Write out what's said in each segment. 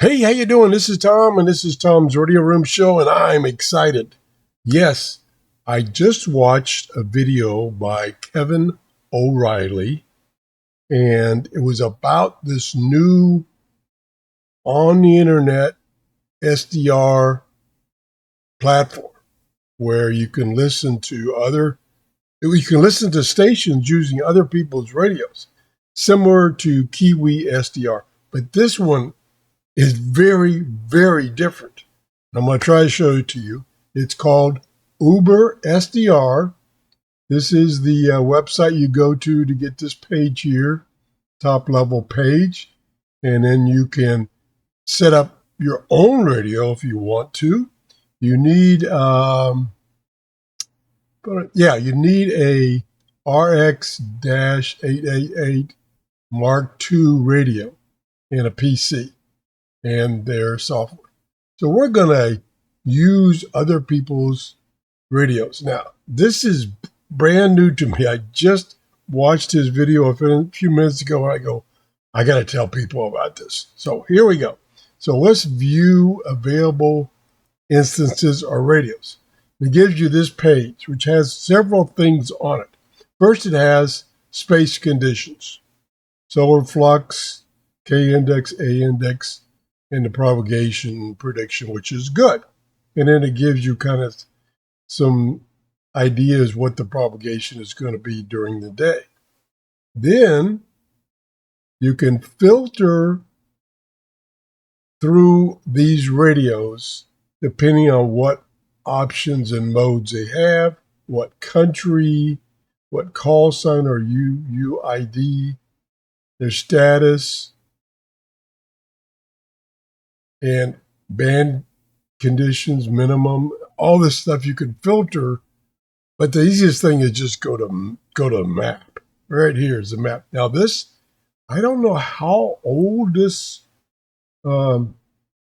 Hey, how you doing? This is Tom, and this is Tom's Radio Room Show, and I'm excited. Yes, I just watched a video by Kevin O'Reilly, and it was about this new on the internet SDR platform where you can listen to stations using other people's radios, similar to Kiwi SDR. But this one is very, very different. I'm going to try to show it to you. It's called UberSDR. This is the website you go to get this page here, top level page. And then you can set up your own radio if you want to. You need, you need a RX-888 Mark II radio and a PC and their software. So we're going to use other people's radios. Now, this is brand new to me. I just watched his video a few minutes ago, and I got to tell people about this. So here we go. So let's view available instances or radios. It gives you this page, which has several things on it. First, it has space conditions, solar flux, K-index, A-index, and the propagation prediction, which is good. And then it gives you kind of some ideas what the propagation is going to be during the day. Then you can filter through these radios depending on what options and modes they have, what country, what call sign or UID, their status, and band conditions, minimum, all this stuff you can filter. But the easiest thing is just go to the map. Right here is the map. Now this, I don't know how old this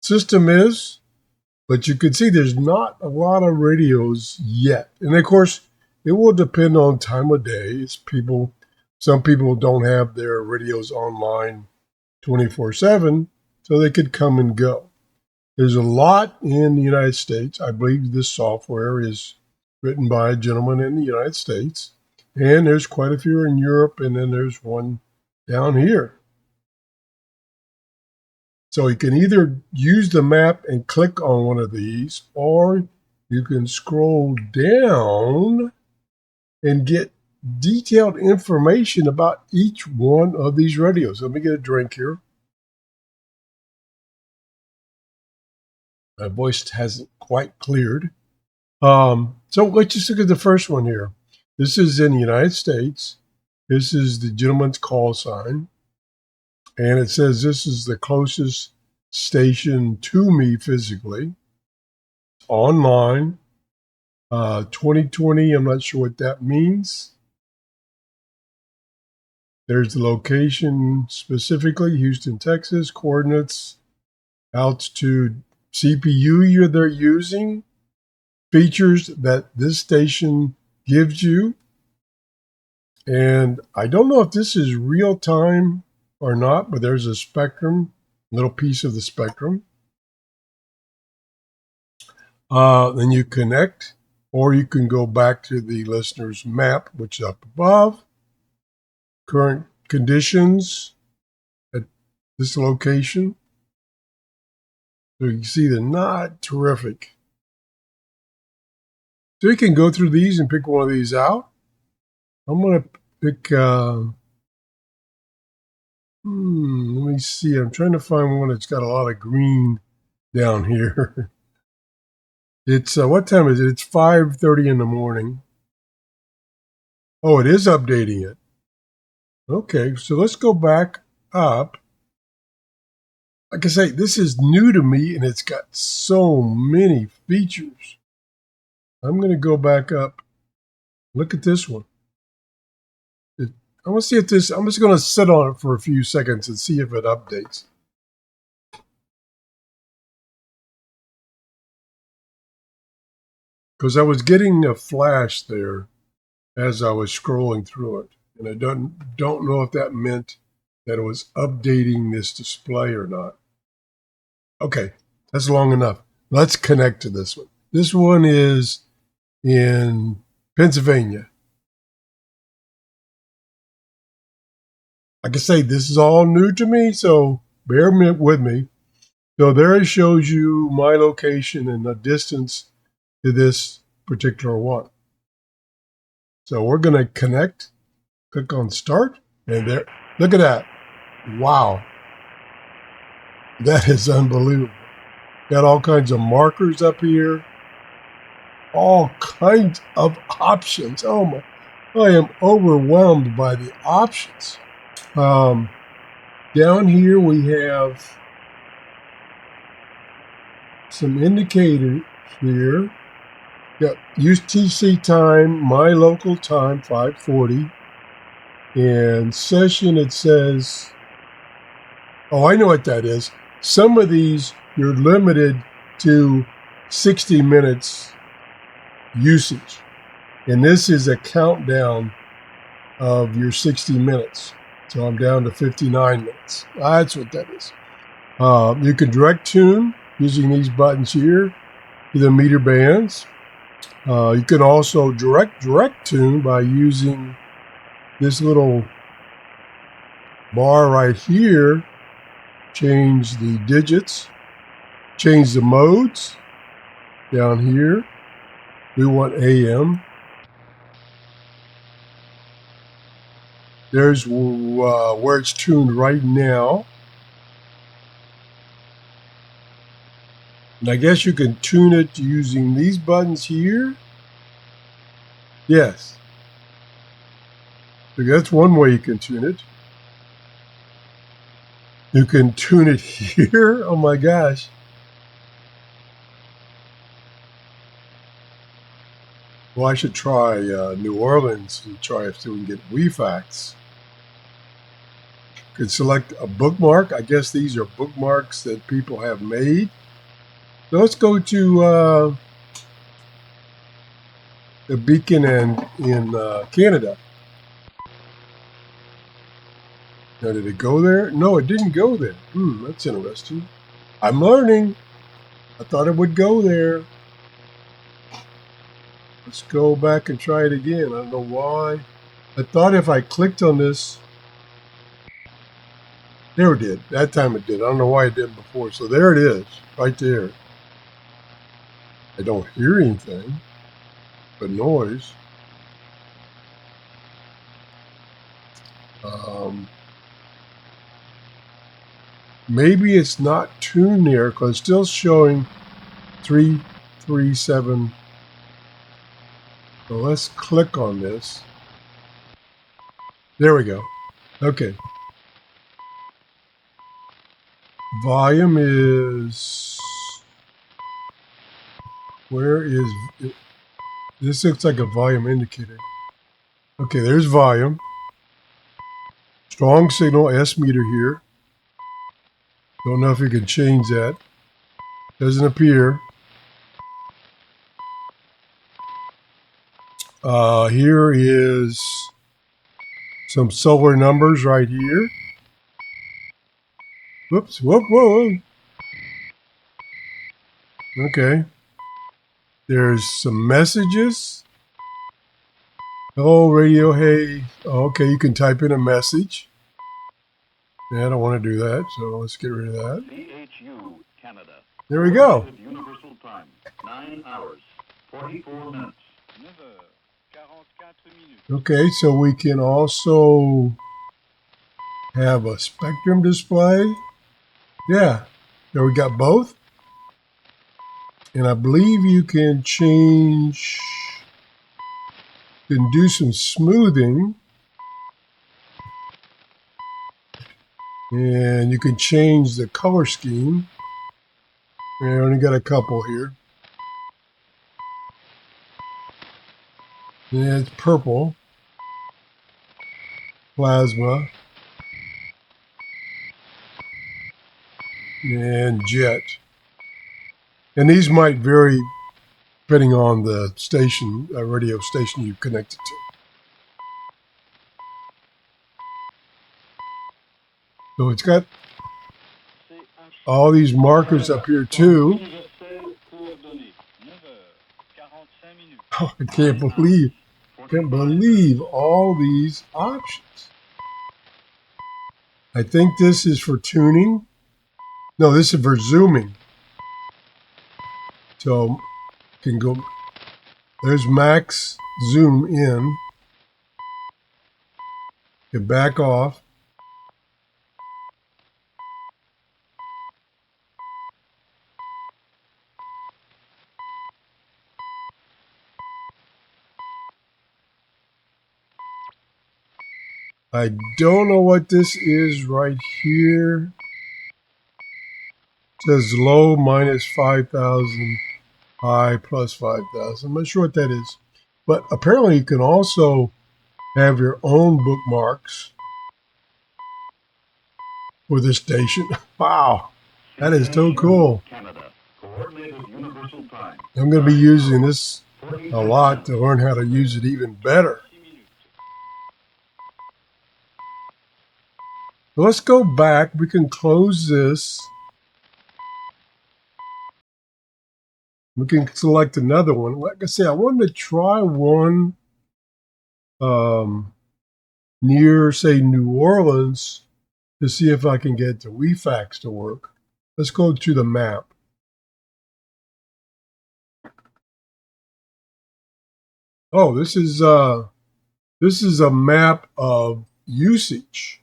system is, but you can see there's not a lot of radios yet. And of course, it will depend on time of day. Some people don't have their radios online 24/7, so they could come and go. There's a lot in the United States. I believe this software is written by a gentleman in the United States. And there's quite a few in Europe, and then there's one down here. So you can either use the map and click on one of these, or you can scroll down and get detailed information about each one of these radios. Let me get a drink here. My voice hasn't quite cleared. So let's just look at the first one here. This is in the United States. This is the gentleman's call sign. And it says this is the closest station to me physically. Online. 2020, I'm not sure what that means. There's the location specifically, Houston, Texas, coordinates, altitude, CPU they're using, features that this station gives you. And I don't know if this is real time or not, but there's a spectrum, little piece of the spectrum. Then you connect, or you can go back to the listener's map, which is up above. Current conditions at this location. So you can see they're not terrific. So you can go through these and pick one of these out. I'm going to pick, let me see. I'm trying to find one that's got a lot of green down here. It's, what time is it? It's 5:30 in the morning. Oh, it is updating it. Okay, so let's go back up. Like I say, this is new to me, and it's got so many features. I'm going to go back up. Look at this one. I want to see if this, I'm just going to sit on it for a few seconds and see if it updates. Because I was getting a flash there as I was scrolling through it. And I don't know if that meant that it was updating this display or not. Okay, that's long enough. Let's connect to this one. This one is in Pennsylvania. Like I say, this is all new to me, so bear with me. So there it shows you my location and the distance to this particular one. So we're going to connect, click on start, and there, look at that. Wow, that is unbelievable. Got all kinds of markers up here, all kinds of options. Oh my, I am overwhelmed by the options. Down here we have some indicators here. Got UTC time, my local time, 5:40. And session, it says, oh, I know what that is. Some of these, you're limited to 60 minutes usage. And this is a countdown of your 60 minutes. So I'm down to 59 minutes. That's what that is. You can direct tune using these buttons here to the meter bands. You can also direct tune by using this little bar right here. Change the digits, change the modes. Down here, we want AM. There's where it's tuned right now. And I guess you can tune it using these buttons here. Yes. So that's one way you can tune it. You can tune it here. Oh my gosh. Well, I should try New Orleans and try if we can get WeFax. Could select a bookmark. I guess these are bookmarks that people have made. So let's go to the beacon and in Canada. Now, did it go there? No, it didn't go there. That's interesting. I'm learning. I thought it would go there. Let's go back and try it again. I don't know why. I thought if I clicked on this, there it did. That time it did. I don't know why it didn't before. So there it is, right there. I don't hear anything but noise. Maybe it's not tuned there because it's still showing 337. So let's click on this. There we go. Okay. Volume is, where is it? This looks like a volume indicator. Okay, there's volume. Strong signal S meter here. Don't know if you can change that. Doesn't appear. Here is some solar numbers right here. Whoops, whoa. Okay. There's some messages. Hello, radio, hey. Okay, you can type in a message. Yeah, I don't want to do that, so let's get rid of that. CHU, Canada. There we go. Universal time, 9 hours, 44 minutes. Okay, so we can also have a spectrum display. Yeah, there we got both. And I believe you can change, you can do some smoothing. And you can change the color scheme. I only got a couple here. Yeah, it's purple, plasma, and jet. And these might vary depending on the station, radio station you connect it to. So it's got all these markers up here too. Oh, I can't believe all these options. I think this is for tuning. No, this is for zooming. So can go, there's max zoom in. Get back off. I don't know what this is right here. It says low minus 5,000, high plus 5,000. I'm not sure what that is. But apparently you can also have your own bookmarks for this station. Wow, that is so cool. I'm going to be using this a lot to learn how to use it even better. So let's go back. We can close this. We can select another one. Like I said, I wanted to try one near, say, New Orleans to see if I can get the WeFax to work. Let's go to the map. Oh, this is a map of usage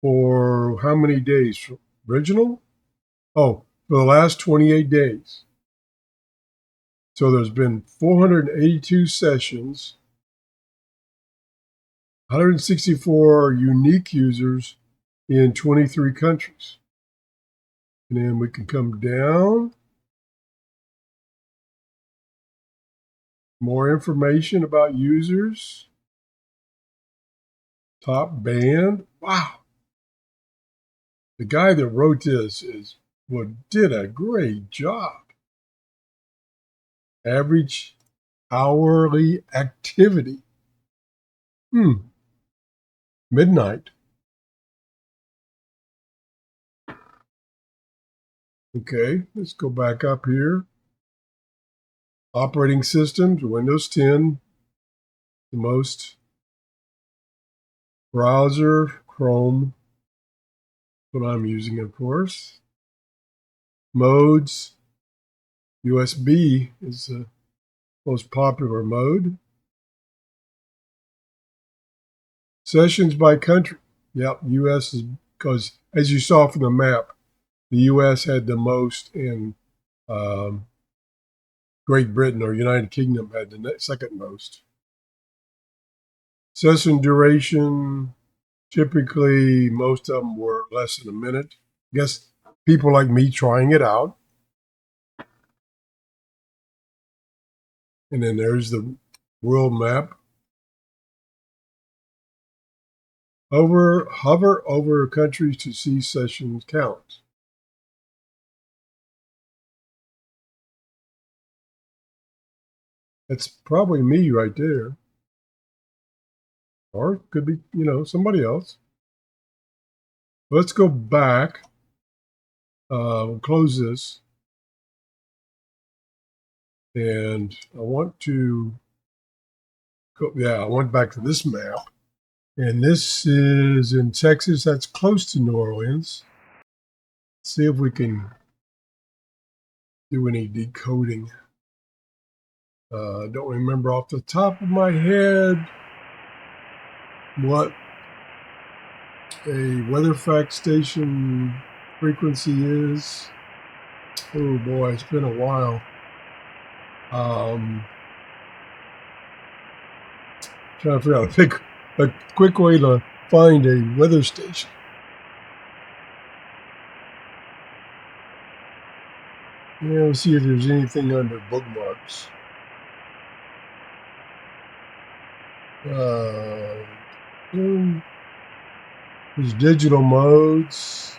for how many days? Original? Oh, for the last 28 days. So there's been 482 sessions, 164 unique users in 23 countries. And then we can come down. More information about users. Top band. Wow. The guy that wrote this did a great job. Average hourly activity. Midnight. Okay, let's go back up here. Operating systems, Windows 10, the most. Browser, Chrome, what I'm using, of course. Modes, USB is the most popular mode. Sessions by country. Yep, US is, because as you saw from the map, the US had the most, and Great Britain or United Kingdom had the second most. Session duration, typically most of them were less than a minute. I guess people like me trying it out. And then there's the world map. Hover over countries to see sessions count. That's probably me right there. Or it could be, somebody else. Let's go back. We'll close this. And I want to go, I went back to this map. And this is in Texas. That's close to New Orleans. Let's see if we can do any decoding. I don't remember off the top of my head what a WeatherFact station frequency is. Oh boy, it's been a while. Trying to figure out a quick way to find a weather station. Yeah, let's see if there's anything under bookmarks. There's digital modes.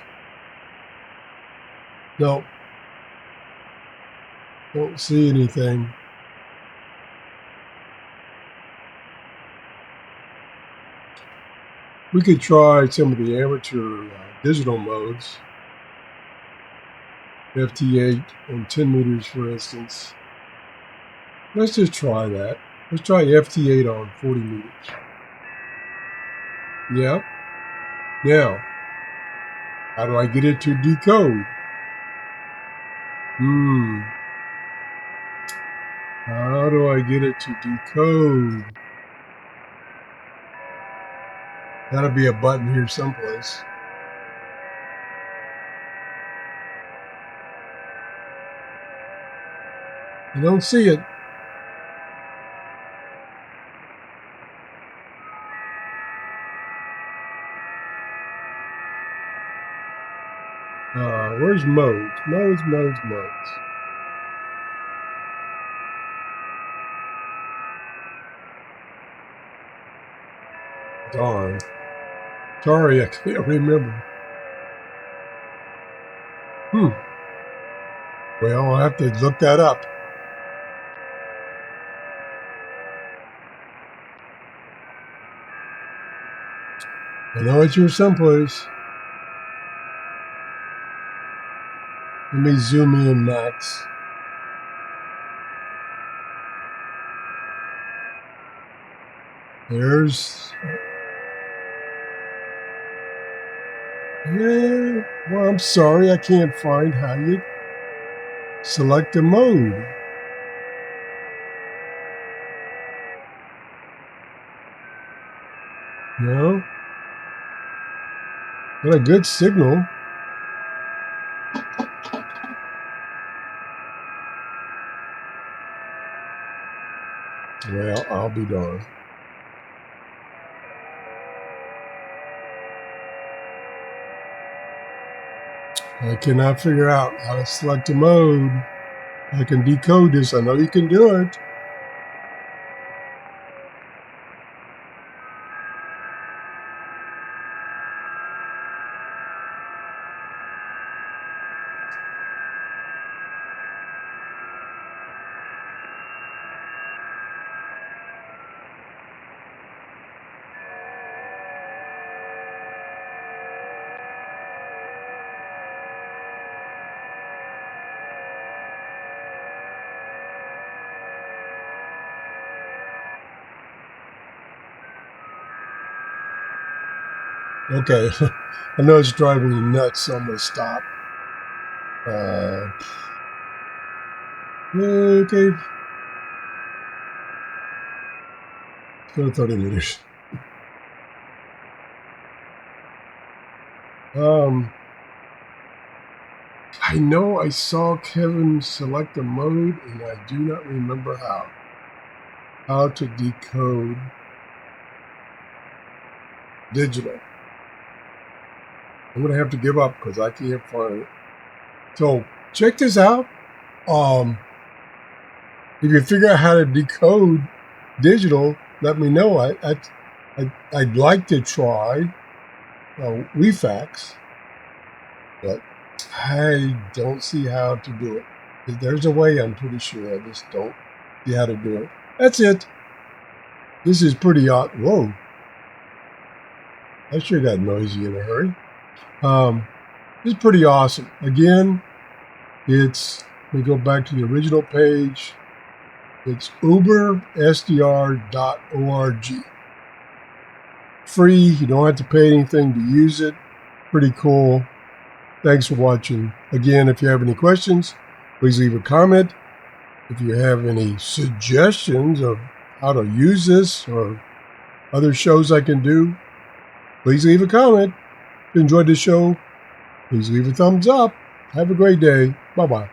Nope. Don't see anything. We could try some of the amateur digital modes. FT8 on 10 meters, for instance. Let's just try that. Let's try FT8 on 40 meters. Yeah. Now, how do I get it to decode? How do I get it to decode? Gotta be a button here someplace. I don't see it. Where's modes? Modes. Darn. Sorry, I can't remember. Well, I'll have to look that up. I know it's here someplace. Let me zoom in, Max. There's... Yeah, well, I'm sorry, I can't find how you select a mode. No? Got a good signal. Well, I'll be darned. I cannot figure out how to select a mode. I can decode this. I know you can do it. Okay, I know it's driving you nuts, so I'm going to stop. Okay. Let's go to 30 meters. I know I saw Kevin select a mode, and I do not remember how. How to decode digital. I'm going to have to give up because I can't find it. So check this out. If you figure out how to decode digital, let me know. I'd like to try WeFax, but I don't see how to do it. If there's a way, I'm pretty sure. I just don't see how to do it. That's it. This is pretty odd. Whoa. I sure got noisy in a hurry. This is pretty awesome. Again, let me go back to the original page. It's UberSDR.org. Free. You don't have to pay anything to use it. Pretty cool. Thanks for watching. Again, if you have any questions, please leave a comment. If you have any suggestions of how to use this or other shows I can do, please leave a comment. If you enjoyed the show, please leave a thumbs up. Have a great day. Bye-bye.